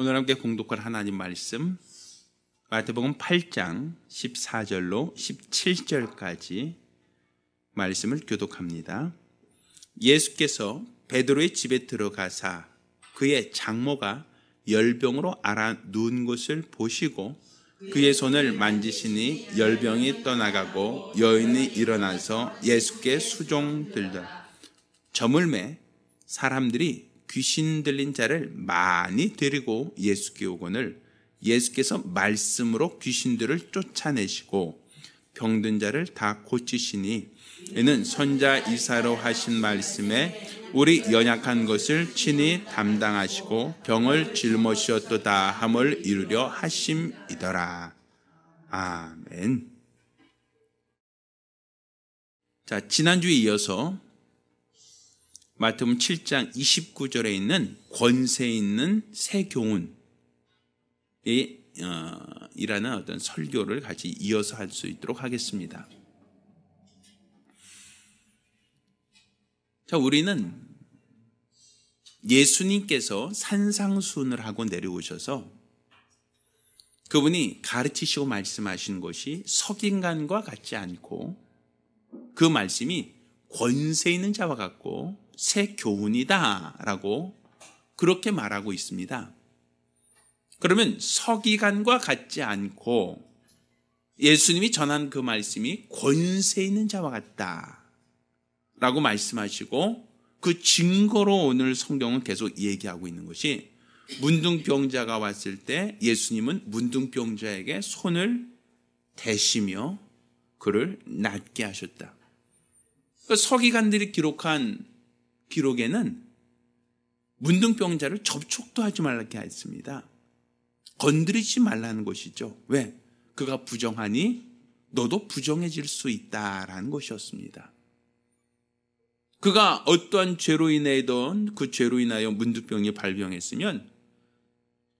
오늘 함께 공독할 하나님 말씀 마태복음 8장 14절로 17절까지 말씀을 교독합니다. 예수께서 베드로의 집에 들어가사 그의 장모가 열병으로 앓아 누운 것을 보시고 그의 손을 만지시니 열병이 떠나가고 여인이 일어나서 예수께 수종들더라. 저물매 사람들이 귀신 들린 자를 많이 데리고 예수께 오거늘 예수께서 말씀으로 귀신들을 쫓아내시고 병든 자를 다 고치시니 이는 선자 이사야로 하신 말씀에 우리 연약한 것을 친히 담당하시고 병을 짊어지셨도다 함을 이루려 하심이더라. 아멘. 자, 지난주에 이어서 마태복음 7장 29절에 있는 권세 있는 새 교훈 이라는 어떤 설교를 같이 이어서 할 수 있도록 하겠습니다. 자, 우리는 예수님께서 산상수훈을 하고 내려오셔서 그분이 가르치시고 말씀하신 것이 석인간과 같지 않고 그 말씀이 권세 있는 자와 같고 새 교훈이다 라고 그렇게 말하고 있습니다. 그러면 서기관과 같지 않고 예수님이 전한 그 말씀이 권세 있는 자와 같다 라고 말씀하시고 그 증거로 오늘 성경은 계속 얘기하고 있는 것이 문둥병자가 왔을 때 예수님은 문둥병자에게 손을 대시며 그를 낫게 하셨다. 서기관들이 기록한 기록에는 문둥병자를 접촉도 하지 말게 했습니다. 건드리지 말라는 것이죠. 왜? 그가 부정하니 너도 부정해질 수 있다라는 것이었습니다. 그가 어떠한 죄로 인하여든 그 죄로 인하여 문둥병이 발병했으면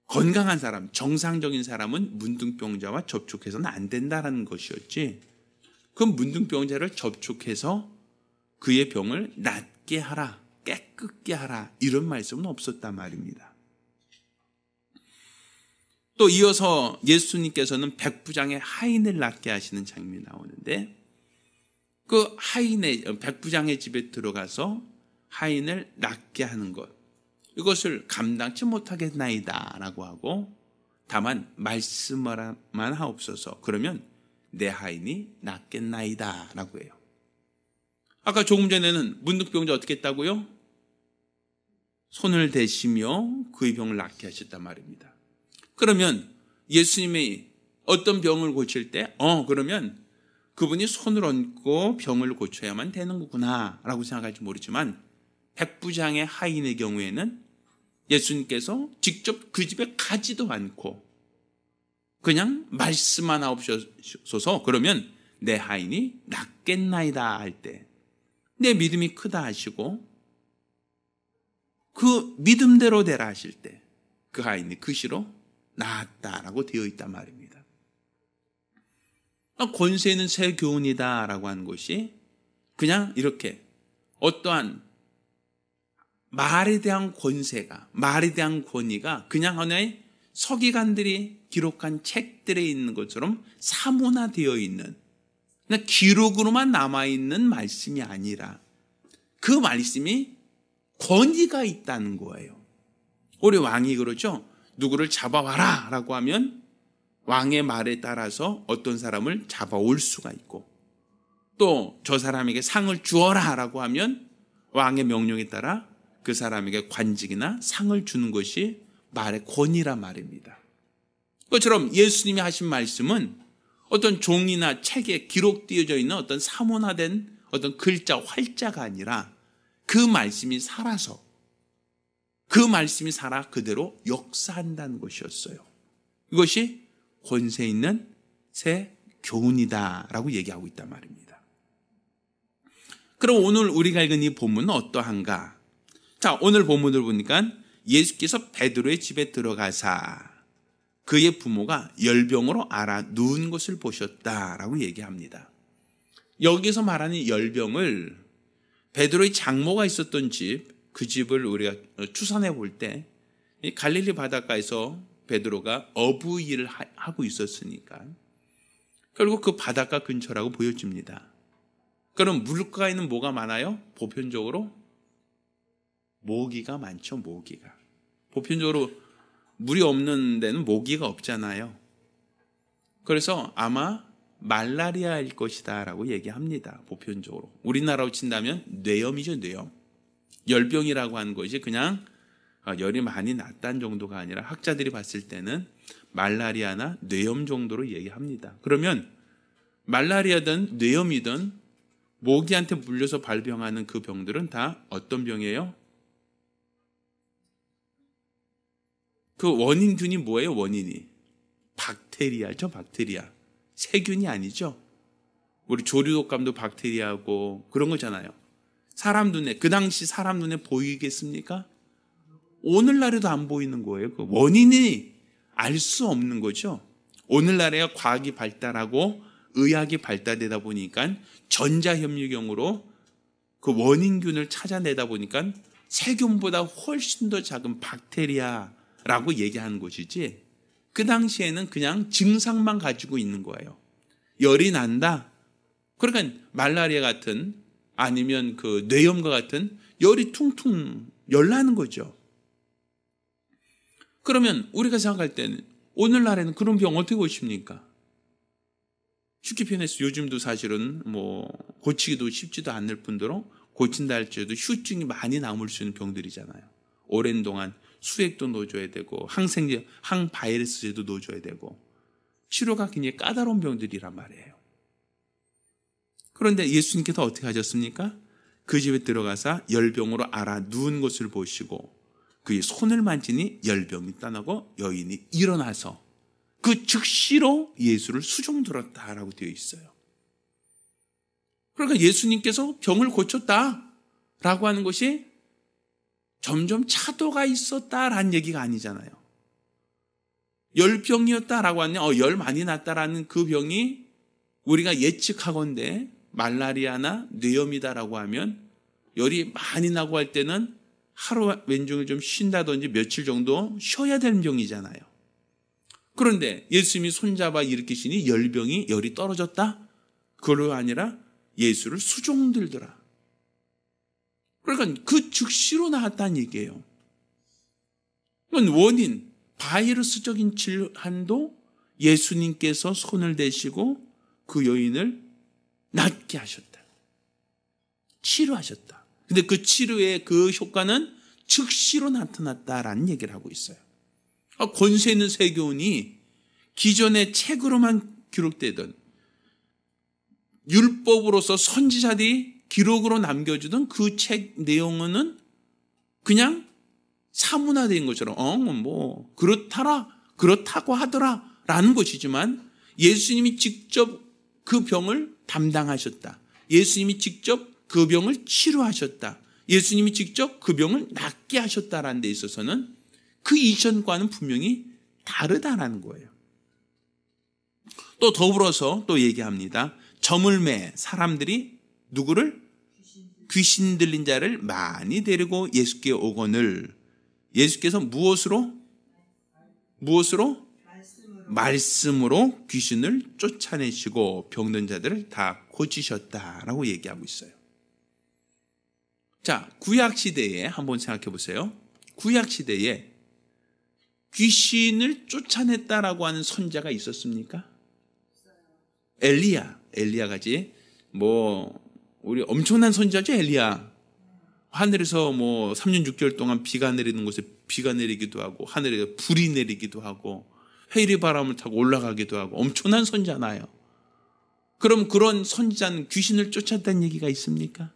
건강한 사람, 정상적인 사람은 문둥병자와 접촉해서는 안 된다는 것이었지. 그 문둥병자를 접촉해서 그의 병을 낫게 하라, 깨끗게 하라 이런 말씀은 없었단 말입니다. 또 이어서 예수님께서는 백부장의 하인을 낫게 하시는 장면이 나오는데 그 백부장의 집에 들어가서 하인을 낫게 하는 것 이것을 감당치 못하겠나이다 라고 하고 다만 말씀만 하옵소서 그러면 내 하인이 낫겠나이다 라고 해요. 아까 조금 전에는 문둥병자 어떻게 했다고요? 손을 대시며 그의 병을 낫게 하셨단 말입니다. 그러면 예수님이 어떤 병을 고칠 때 그러면 그분이 손을 얹고 병을 고쳐야만 되는 거구나 라고 생각할지 모르지만 백부장의 하인의 경우에는 예수님께서 직접 그 집에 가지도 않고 그냥 말씀만 하옵소서 그러면 내 하인이 낫겠나이다 할 때 내 믿음이 크다 하시고 그 믿음대로 되라 하실 때 그 하인이 그 시로 나았다라고 되어 있단 말입니다. 권세 있는 새 교훈이다라고 하는 것이 그냥 이렇게 어떠한 말에 대한 권세가 말에 대한 권위가 그냥 하나의 서기관들이 기록한 책들에 있는 것처럼 사문화되어 있는 그냥 기록으로만 남아있는 말씀이 아니라 그 말씀이 권위가 있다는 거예요. 우리 왕이 그러죠. 누구를 잡아와라 라고 하면 왕의 말에 따라서 어떤 사람을 잡아올 수가 있고 또 저 사람에게 상을 주어라 라고 하면 왕의 명령에 따라 그 사람에게 관직이나 상을 주는 것이 말의 권위란 말입니다. 그것처럼 예수님이 하신 말씀은 어떤 종이나 책에 기록되어져 있는 어떤 사문화된 어떤 글자, 활자가 아니라 그 말씀이 살아서 그 말씀이 살아 그대로 역사한다는 것이었어요. 이것이 권세 있는 새 교훈이다라고 얘기하고 있단 말입니다. 그럼 오늘 우리가 읽은 이 본문은 어떠한가? 자, 오늘 본문을 보니까 예수께서 베드로의 집에 들어가사 그의 부모가 열병으로 앓아 누운 것을 보셨다라고 얘기합니다. 여기서 말하는 열병을 베드로의 장모가 있었던 집, 그 집을 우리가 추산해 볼 때 이 갈릴리 바닷가에서 베드로가 어부 일을 하고 있었으니까 결국 그 바닷가 근처라고 보여집니다. 그럼 물가에는 뭐가 많아요? 보편적으로 모기가 많죠. 모기가. 보편적으로 물이 없는 데는 모기가 없잖아요. 그래서 아마 말라리아일 것이다 라고 얘기합니다. 보편적으로. 우리나라로 친다면 뇌염이죠. 뇌염. 열병이라고 하는 것이 그냥 열이 많이 났다는 정도가 아니라 학자들이 봤을 때는 말라리아나 뇌염 정도로 얘기합니다. 그러면 말라리아든 뇌염이든 모기한테 물려서 발병하는 그 병들은 다 어떤 병이에요? 그 원인균이 뭐예요? 원인이 박테리아죠. 박테리아. 세균이 아니죠. 우리 조류독감도 박테리아고 그런 거잖아요. 사람 눈에, 그 당시 사람 눈에 보이겠습니까? 오늘날에도 안 보이는 거예요. 그 원인이 알 수 없는 거죠. 오늘날에 과학이 발달하고 의학이 발달되다 보니까 전자현미경으로 그 원인균을 찾아내다 보니까 세균보다 훨씬 더 작은 박테리아라고 얘기하는 것이지, 그 당시에는 그냥 증상만 가지고 있는 거예요. 열이 난다. 그러니까 말라리아 같은, 아니면 그 뇌염과 같은 열이 퉁퉁 열나는 거죠. 그러면 우리가 생각할 때는 오늘날에는 그런 병 어떻게 고칩니까? 쉽게 표현해서 요즘도 사실은 뭐 고치기도 쉽지도 않을 뿐더러 고친다 할지라도 후유증이 많이 남을 수 있는 병들이잖아요. 오랜 동안 수액도 넣어줘야 되고 항생제, 항바이러스제도 넣어줘야 되고 치료가 굉장히 까다로운 병들이란 말이에요. 그런데 예수님께서 어떻게 하셨습니까? 그 집에 들어가서 열병으로 앓아 누운 것을 보시고 그의 손을 만지니 열병이 떠나고 여인이 일어나서 그 즉시로 예수를 수종들었다라고 되어 있어요. 그러니까 예수님께서 병을 고쳤다라고 하는 것이 점점 차도가 있었다라는 얘기가 아니잖아요. 열병이었다라고 하면 열 많이 났다라는 그 병이 우리가 예측하건대 말라리아나 뇌염이다라고 하면 열이 많이 나고 할 때는 하루 왼종일 좀 쉰다든지 며칠 정도 쉬어야 되는 병이잖아요. 그런데 예수님이 손잡아 일으키시니 열이 떨어졌다? 그걸로 아니라 예수를 수종들더라. 그러니까 그 즉시로 나았다는 얘기예요. 이건 원인, 바이러스적인 질환도 예수님께서 손을 대시고 그 여인을 낫게 하셨다. 치료하셨다. 근데 그 치료의 그 효과는 즉시로 나타났다라는 얘기를 하고 있어요. 권세 있는 세균이 기존의 책으로만 기록되던 율법으로서 선지자들이 기록으로 남겨주던 그 책 내용은 그냥 사문화된 것처럼 뭐 그렇다고 하더라 라는 것이지만 예수님이 직접 그 병을 담당하셨다. 예수님이 직접 그 병을 치료하셨다. 예수님이 직접 그 병을 낫게 하셨다라는 데 있어서는 그 이전과는 분명히 다르다라는 거예요. 또 더불어서 또 얘기합니다. 저물매 사람들이 누구를? 귀신 들린 자를 많이 데리고 예수께 오거늘 예수께서 무엇으로? 말씀으로 귀신을 쫓아내시고 병든 자들을 다 고치셨다라고 얘기하고 있어요. 자, 구약시대에 한번 생각해 보세요. 구약시대에 귀신을 쫓아냈다라고 하는 선자가 있었습니까? 엘리야같이 우리 엄청난 선지자죠. 엘리야. 하늘에서 3년 6개월 동안 비가 내리는 곳에 비가 내리기도 하고 하늘에 불이 내리기도 하고 회오리 바람을 타고 올라가기도 하고 엄청난 선지자나요. 그럼 그런 선지자는 귀신을 쫓았다는 얘기가 있습니까?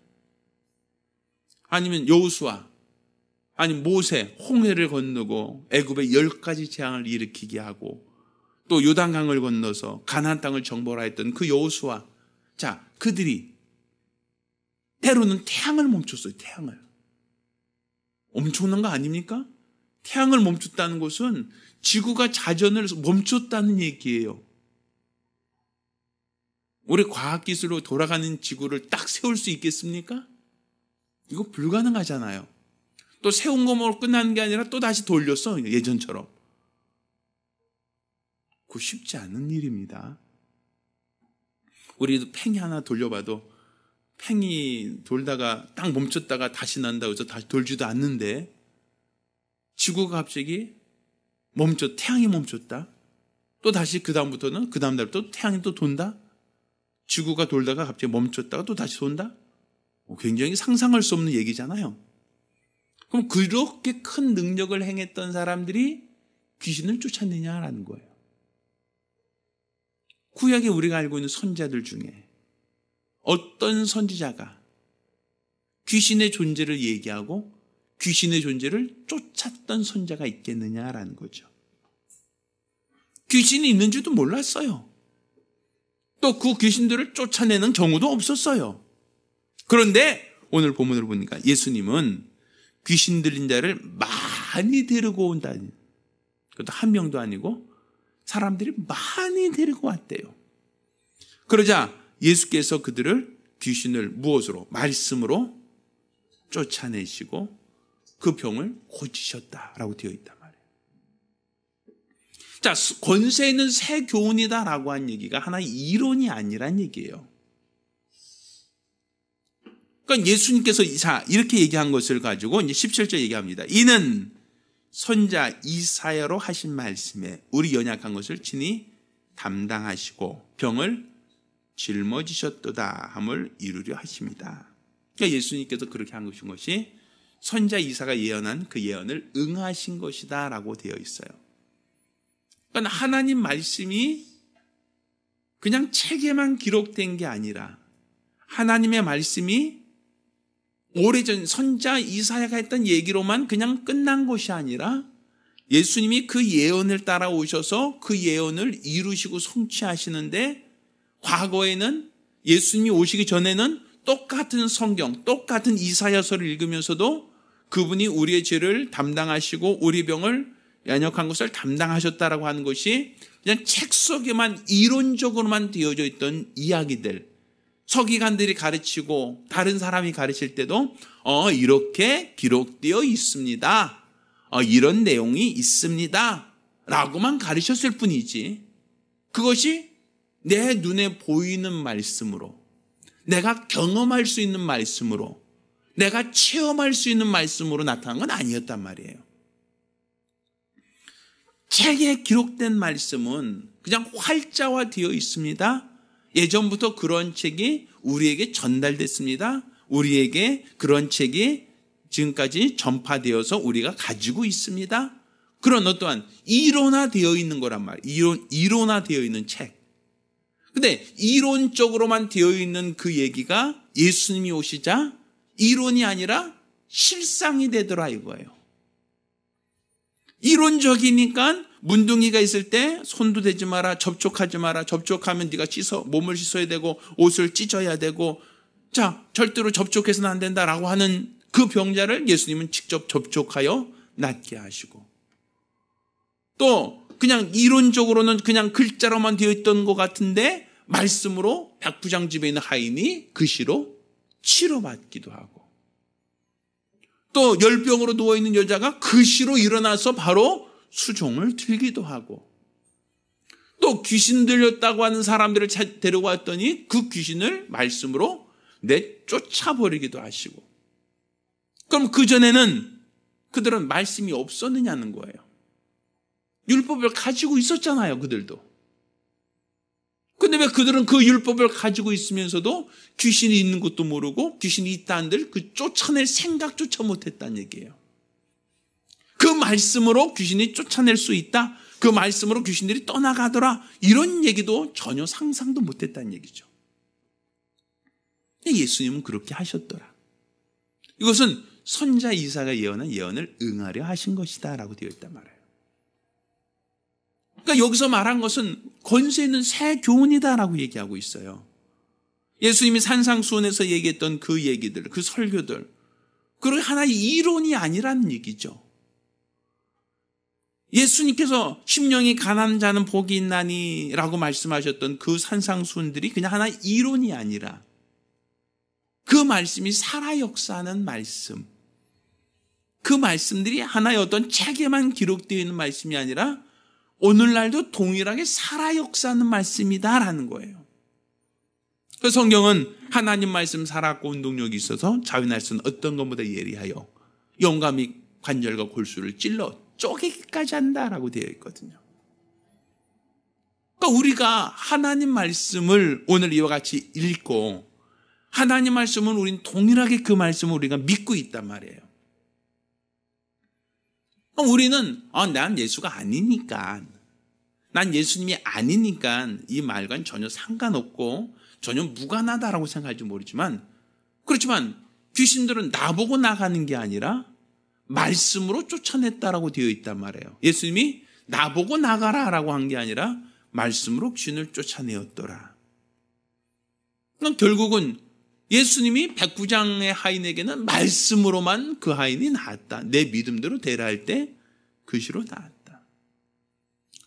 아니면 여호수아, 아니면 모세, 홍해를 건너고 애굽의 10가지 재앙을 일으키게 하고 또 요단강을 건너서 가나안 땅을 정벌하였던 그 여호수아, 자, 그들이 때로는 태양을 멈췄어요. 태양을. 엄청난 거 아닙니까? 태양을 멈췄다는 것은 지구가 자전을 멈췄다는 얘기예요. 우리 과학기술로 돌아가는 지구를 딱 세울 수 있겠습니까? 이거 불가능하잖아요. 또 세운 것으로 끝나는 게 아니라 또 다시 돌렸어, 예전처럼. 그거 쉽지 않은 일입니다. 우리도 팽이 하나 돌려봐도 팽이 돌다가 딱 멈췄다가 다시 난다고 해서 다시 돌지도 않는데, 지구가 갑자기 태양이 멈췄다. 또 다시 그 다음 날 또 태양이 또 돈다. 지구가 돌다가 갑자기 멈췄다가 또 다시 돈다. 굉장히 상상할 수 없는 얘기잖아요. 그럼 그렇게 큰 능력을 행했던 사람들이 귀신을 쫓아내냐라는 거예요. 구약에 우리가 알고 있는 선지자들 중에 어떤 선지자가 귀신의 존재를 얘기하고 귀신의 존재를 쫓았던 선지자가 있겠느냐라는 거죠. 귀신이 있는 줄도 몰랐어요. 또 그 귀신들을 쫓아내는 경우도 없었어요. 그런데 오늘 본문을 보니까 예수님은 귀신 들린 자를 많이 데리고 온다니, 그것도 한 명도 아니고 사람들이 많이 데리고 왔대요. 그러자 예수께서 그들을 귀신을 무엇으로? 말씀으로 쫓아내시고 그 병을 고치셨다라고 되어 있단 말이에요. 자, 권세 있는 새 교훈이다라고 한 얘기가 하나의 이론이 아니란 얘기예요. 그러니까 예수님께서 이렇게 얘기한 것을 가지고 이제 17절 얘기합니다. 이는 선자 이사야로 하신 말씀에 우리 연약한 것을 친히 담당하시고 병을 짊어지셨도다 함을 이루려 하십니다. 그러니까 예수님께서 그렇게 한 것이 선자 이사가 예언한 그 예언을 응하신 것이다 라고 되어 있어요. 그러니까 하나님 말씀이 그냥 책에만 기록된 게 아니라 하나님의 말씀이 오래전 선자 이사야가 했던 얘기로만 그냥 끝난 것이 아니라 예수님이 그 예언을 따라오셔서 그 예언을 이루시고 성취하시는데, 과거에는 예수님이 오시기 전에는 똑같은 성경, 똑같은 이사야서를 읽으면서도 그분이 우리의 죄를 담당하시고 우리 병을 연약한 것을 담당하셨다라고 하는 것이 그냥 책 속에만 이론적으로만 되어져 있던 이야기들, 서기관들이 가르치고 다른 사람이 가르칠 때도 이렇게 기록되어 있습니다, 이런 내용이 있습니다 라고만 가르쳤을 뿐이지, 그것이 내 눈에 보이는 말씀으로, 내가 경험할 수 있는 말씀으로, 내가 체험할 수 있는 말씀으로 나타난 건 아니었단 말이에요. 책에 기록된 말씀은 그냥 활자화되어 있습니다. 예전부터 그런 책이 우리에게 전달됐습니다. 우리에게 그런 책이 지금까지 전파되어서 우리가 가지고 있습니다. 그런 어떠한 이론화되어 있는 거란 말이에요. 이론화되어 있는 책. 근데 이론적으로만 되어 있는 그 얘기가 예수님이 오시자 이론이 아니라 실상이 되더라 이거예요. 이론적이니까 문둥이가 있을 때 손도 대지 마라, 접촉하지 마라, 접촉하면 네가 몸을 씻어야 되고 옷을 찢어야 되고, 자, 절대로 접촉해서는 안 된다라고 하는 그 병자를 예수님은 직접 접촉하여 낫게 하시고, 또 그냥 이론적으로는 그냥 글자로만 되어 있던 것 같은데 말씀으로 백부장집에 있는 하인이 글씨로 치료받기도 하고, 또 열병으로 누워있는 여자가 글씨로 일어나서 바로 수종을 들기도 하고, 또 귀신 들렸다고 하는 사람들을 데려왔더니 그 귀신을 말씀으로 내쫓아버리기도 하시고. 그럼 그전에는 그들은 말씀이 없었느냐는 거예요. 율법을 가지고 있었잖아요, 그들도. 근데 왜 그들은 그 율법을 가지고 있으면서도 귀신이 있는 것도 모르고 귀신이 있다는들 그 쫓아낼 생각조차 못했다는 얘기예요. 그 말씀으로 귀신이 쫓아낼 수 있다, 그 말씀으로 귀신들이 떠나가더라, 이런 얘기도 전혀 상상도 못했다는 얘기죠. 예수님은 그렇게 하셨더라. 이것은 선자 이사가 예언한 예언을 응하려 하신 것이다 라고 되어 있단 말이에요. 그러니까 여기서 말한 것은 권세 있는 새 교훈이다라고 얘기하고 있어요. 예수님이 산상수훈에서 얘기했던 그 얘기들, 그 설교들, 그런 하나의 이론이 아니라는 얘기죠. 예수님께서 심령이 가난한 자는 복이 있나니 라고 말씀하셨던 그 산상수훈들이 그냥 하나의 이론이 아니라 그 말씀이 살아 역사하는 말씀, 그 말씀들이 하나의 어떤 책에만 기록되어 있는 말씀이 아니라 오늘날도 동일하게 살아 역사하는 말씀이다라는 거예요. 그 성경은 하나님 말씀 살아있고 운동력이 있어서 자유날 수는 어떤 것보다 예리하여 영감이 관절과 골수를 찔러 쪼개기까지 한다라고 되어 있거든요. 그러니까 우리가 하나님 말씀을 오늘 이와 같이 읽고 하나님 말씀은 우리는 동일하게 그 말씀을 우리가 믿고 있단 말이에요. 우리는 난 예수가 아니니까, 난 예수님이 아니니까 이 말과는 전혀 상관없고 전혀 무관하다라고 생각할지 모르지만, 그렇지만 귀신들은 나보고 나가는 게 아니라 말씀으로 쫓아냈다라고 되어 있단 말이에요. 예수님이 나보고 나가라라고 한 게 아니라 말씀으로 귀신을 쫓아내었더라. 그럼 결국은 예수님이 백부장의 하인에게는 말씀으로만 그 하인이 나았다. 내 믿음대로 되라 할 때 그시로 나았다.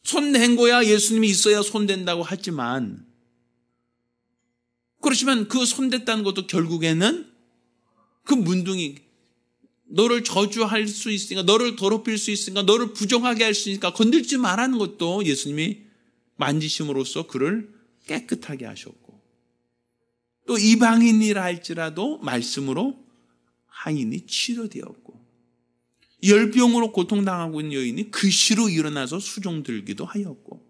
손댄 거야 예수님이 있어야 손댄다고 하지만, 그렇지만 그 손댔다는 것도 결국에는 그 문둥이 너를 저주할 수 있으니까, 너를 더럽힐 수 있으니까, 너를 부정하게 할 수 있으니까 건들지 말라는 것도 예수님이 만지심으로써 그를 깨끗하게 하셨고, 또 이방인이라 할지라도 말씀으로 하인이 치료되었고, 열병으로 고통당하고 있는 여인이 그시로 일어나서 수종 들기도 하였고,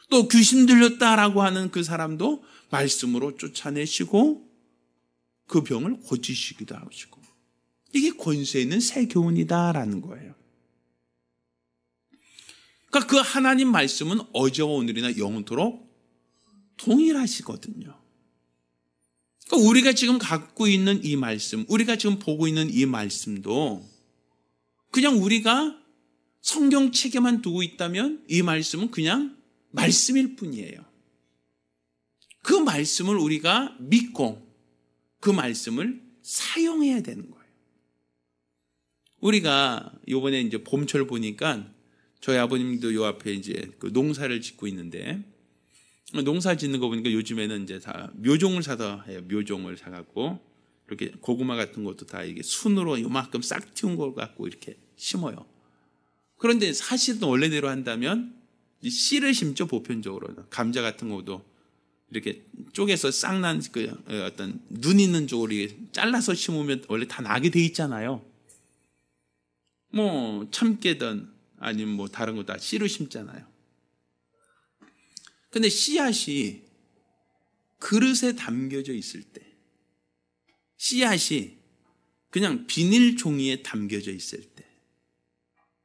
또 귀신 들렸다라고 하는 그 사람도 말씀으로 쫓아내시고 그 병을 고치시기도 하시고, 이게 권세 있는 새 교훈이다라는 거예요. 그러니까 그 하나님 말씀은 어제와 오늘이나 영원토록 동일하시거든요. 그러니까 우리가 지금 갖고 있는 이 말씀, 우리가 지금 보고 있는 이 말씀도 그냥 우리가 성경책에만 두고 있다면 이 말씀은 그냥 말씀일 뿐이에요. 그 말씀을 우리가 믿고 그 말씀을 사용해야 되는 거예요. 우리가 이번에 이제 봄철 보니까 저희 아버님도 요 앞에 이제 그 농사를 짓고 있는데, 농사 짓는 거 보니까 요즘에는 이제 다 묘종을 사서 해요. 묘종을 사갖고 이렇게 고구마 같은 것도 다 이게 순으로 요만큼 싹 틔운 걸 갖고 이렇게 심어요. 그런데 사실은 원래대로 한다면 씨를 심죠. 보편적으로는 감자 같은 것도 이렇게 쪼개서 싹난 그 어떤 눈 있는 쪽으로 잘라서 심으면 원래 다 나게 돼 있잖아요. 뭐 참깨든 아니면 뭐 다른 거 다 씨로 심잖아요. 근데 씨앗이 그릇에 담겨져 있을 때, 씨앗이 그냥 비닐 종이에 담겨져 있을 때,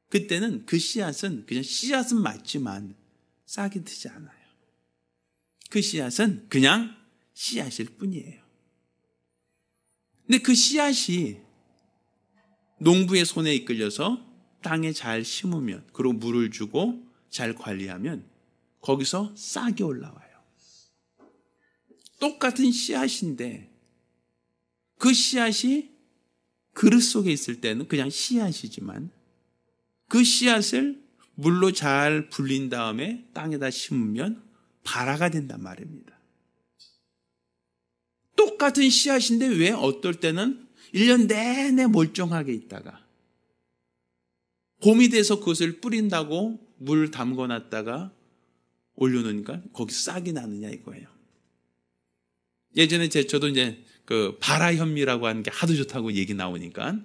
그때는 그 씨앗은 그냥 씨앗은 맞지만 싹이 트지 않아요. 그 씨앗은 그냥 씨앗일 뿐이에요. 근데 그 씨앗이 농부의 손에 이끌려서 땅에 잘 심으면, 그리고 물을 주고 잘 관리하면 거기서 싹이 올라와요. 똑같은 씨앗인데 그 씨앗이 그릇 속에 있을 때는 그냥 씨앗이지만 그 씨앗을 물로 잘 불린 다음에 땅에다 심으면 발화가 된단 말입니다. 똑같은 씨앗인데 왜 어떨 때는 1년 내내 멀쩡하게 있다가 봄이 돼서 그것을 뿌린다고 물 담궈놨다가 올려놓으니까 거기 싹이 나느냐 이거예요. 예전에 저도 이제 그 발화현미라고 하는 게 하도 좋다고 얘기 나오니까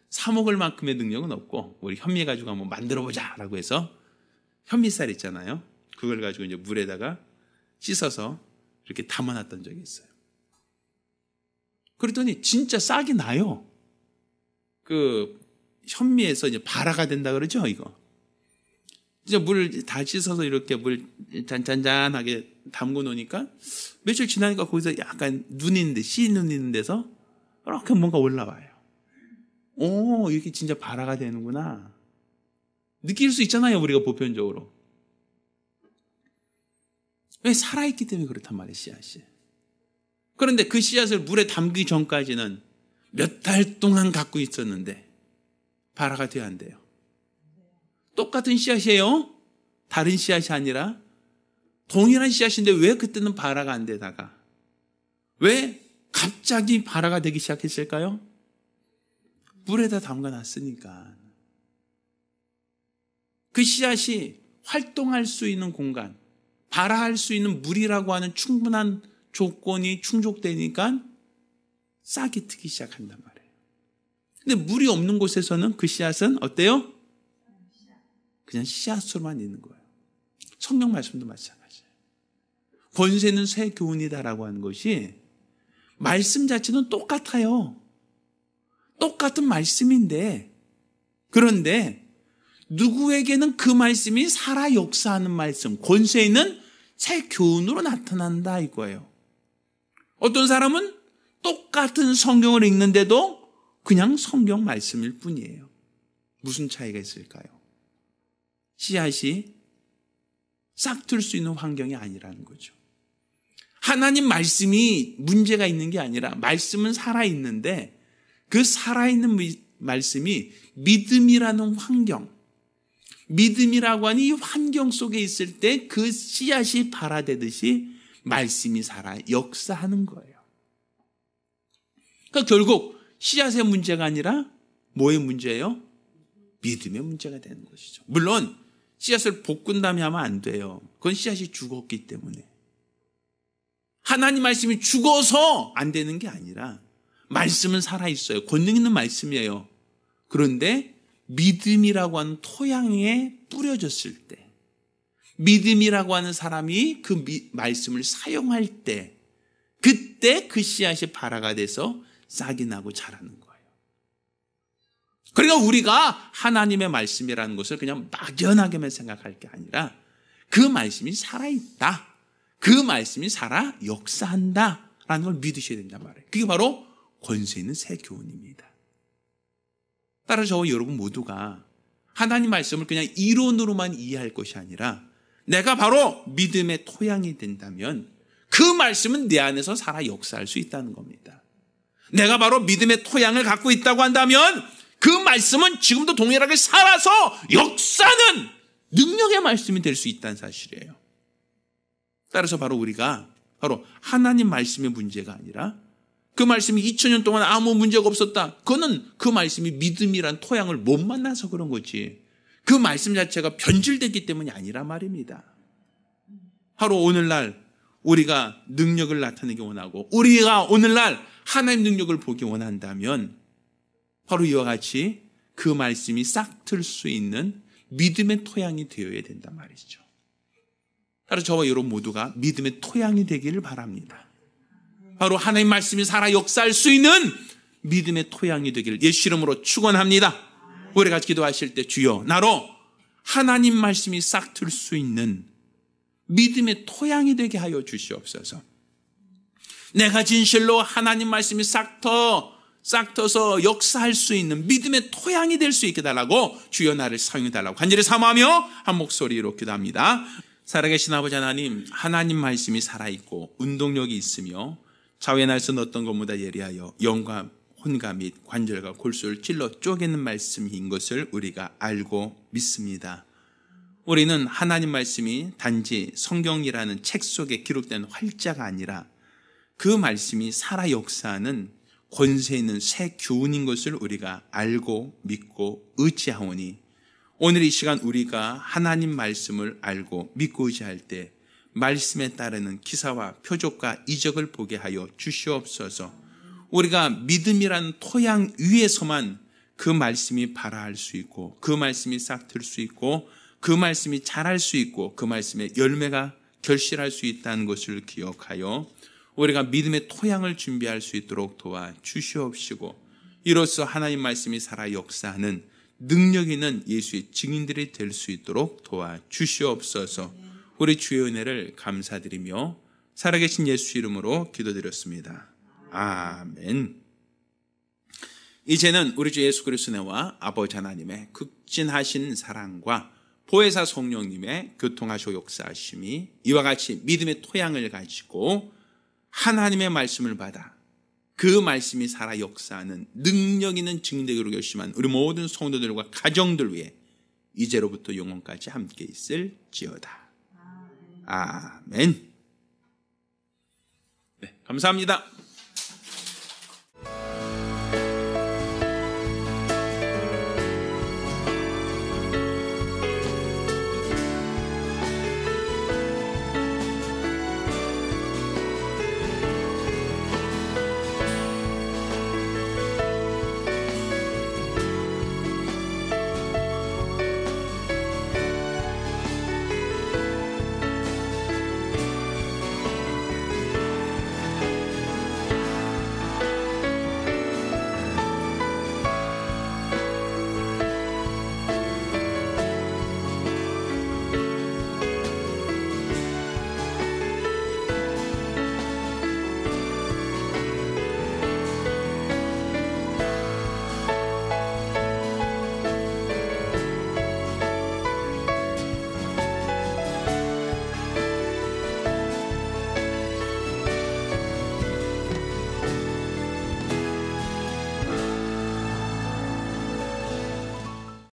사 먹을 만큼의 능력은 없고 우리 현미 가지고 한번 만들어보자라고 해서 현미쌀 있잖아요. 그걸 가지고 이제 물에다가 씻어서 이렇게 담아놨던 적이 있어요. 그랬더니 진짜 싹이 나요. 그 현미에서 이제 발화가 된다 그러죠, 이거. 이제 물 다 씻어서 이렇게 물 잔잔잔하게 담궈 놓으니까 며칠 지나니까 거기서 약간 눈 있는데, 씨 눈 있는 데서 이렇게 뭔가 올라와요. 오, 이렇게 진짜 발화가 되는구나. 느낄 수 있잖아요, 우리가 보편적으로. 왜? 살아있기 때문에 그렇단 말이에요, 씨앗이. 그런데 그 씨앗을 물에 담기 전까지는 몇 달 동안 갖고 있었는데 발화가 돼야 안 돼요. 똑같은 씨앗이에요. 다른 씨앗이 아니라 동일한 씨앗인데 왜 그때는 발화가 안 되다가 왜 갑자기 발화가 되기 시작했을까요? 물에다 담가놨으니까. 그 씨앗이 활동할 수 있는 공간, 발화할 수 있는 물이라고 하는 충분한 조건이 충족되니까 싹이 트기 시작한단 말이에요. 근데 물이 없는 곳에서는 그 씨앗은 어때요? 그냥 씨앗으로만 있는 거예요. 성경 말씀도 마찬가지예요. 권세는 새 교훈이다라고 하는 것이 말씀 자체는 똑같아요. 똑같은 말씀인데, 그런데 누구에게는 그 말씀이 살아 역사하는 말씀, 권세 있는 새 교훈으로 나타난다 이거예요. 어떤 사람은 똑같은 성경을 읽는데도 그냥 성경 말씀일 뿐이에요. 무슨 차이가 있을까요? 씨앗이 싹틀 수 있는 환경이 아니라는 거죠. 하나님 말씀이 문제가 있는 게 아니라 말씀은 살아있는데 그 살아있는 말씀이 믿음이라는 환경, 믿음이라고 하는 이 환경 속에 있을 때 그 씨앗이 발화되듯이 말씀이 살아 역사하는 거예요. 그러니까 결국 씨앗의 문제가 아니라 뭐의 문제예요? 믿음의 문제가 되는 것이죠. 물론 씨앗을 볶은 다음에 하면 안 돼요. 그건 씨앗이 죽었기 때문에. 하나님 말씀이 죽어서 안 되는 게 아니라 말씀은 살아있어요. 권능 있는 말씀이에요. 그런데 믿음이라고 하는 토양에 뿌려졌을 때, 믿음이라고 하는 사람이 그 말씀을 사용할 때, 그때 그 씨앗이 발화가 돼서 싹이 나고 자라는 거예요. 그러니까 우리가 하나님의 말씀이라는 것을 그냥 막연하게만 생각할 게 아니라 그 말씀이 살아있다, 그 말씀이 살아 역사한다라는 걸 믿으셔야 된단 말이에요. 그게 바로 권세 있는 새 교훈입니다. 따라서 저와 여러분 모두가 하나님 말씀을 그냥 이론으로만 이해할 것이 아니라 내가 바로 믿음의 토양이 된다면 그 말씀은 내 안에서 살아 역사할 수 있다는 겁니다. 내가 바로 믿음의 토양을 갖고 있다고 한다면 그 말씀은 지금도 동일하게 살아서 역사는 능력의 말씀이 될 수 있다는 사실이에요. 따라서 바로 우리가 바로 하나님 말씀의 문제가 아니라 그 말씀이 2000년 동안 아무 문제가 없었다. 그거는 그 말씀이 믿음이란 토양을 못 만나서 그런 거지. 그 말씀 자체가 변질됐기 때문이 아니라 말입니다. 바로 오늘날 우리가 능력을 나타내기 원하고 우리가 오늘날 하나님 능력을 보기 원한다면 바로 이와 같이 그 말씀이 싹틀 수 있는 믿음의 토양이 되어야 된단 말이죠. 따라서 저와 여러분 모두가 믿음의 토양이 되기를 바랍니다. 바로 하나님 말씀이 살아 역사할 수 있는 믿음의 토양이 되기를 예수 이름으로 축원합니다. 우리 같이 기도하실 때 주여 나로 하나님 말씀이 싹틀 수 있는 믿음의 토양이 되게 하여 주시옵소서. 내가 진실로 하나님 말씀이 싹터서 역사할 수 있는 믿음의 토양이 될 수 있게 달라고 주여 나를 사용해 달라고 간절히 사모하며 한 목소리로 기도합니다. 살아계신 아버지 하나님, 하나님 말씀이 살아있고 운동력이 있으며 좌우의 날선 어떤 것보다 예리하여 영과 혼과 및 관절과 골수를 찔러 쪼개는 말씀인 것을 우리가 알고 믿습니다. 우리는 하나님 말씀이 단지 성경이라는 책 속에 기록된 활자가 아니라 그 말씀이 살아 역사하는 권세 있는 새 교훈인 것을 우리가 알고 믿고 의지하오니 오늘 이 시간 우리가 하나님 말씀을 알고 믿고 의지할 때 말씀에 따르는 기사와 표적과 이적을 보게 하여 주시옵소서. 우리가 믿음이라는 토양 위에서만 그 말씀이 발화할 수 있고 그 말씀이 싹틀 수 있고 그 말씀이 자랄 수 있고 그 말씀의 열매가 결실할 수 있다는 것을 기억하여 우리가 믿음의 토양을 준비할 수 있도록 도와 주시옵시고 이로써 하나님 말씀이 살아 역사하는 능력 있는 예수의 증인들이 될 수 있도록 도와 주시옵소서. 우리 주의 은혜를 감사드리며 살아계신 예수 이름으로 기도드렸습니다. 아멘. 이제는 우리 주 예수 그리스도의 은혜와 아버지 하나님의 극진하신 사랑과 보혜사 성령님의 교통하시고 역사하심이 이와 같이 믿음의 토양을 가지고 하나님의 말씀을 받아 그 말씀이 살아 역사하는 능력 있는 증인되기로 결심한 우리 모든 성도들과 가정들 위해 이제로부터 영원까지 함께 있을지어다. 아멘. 네, 감사합니다.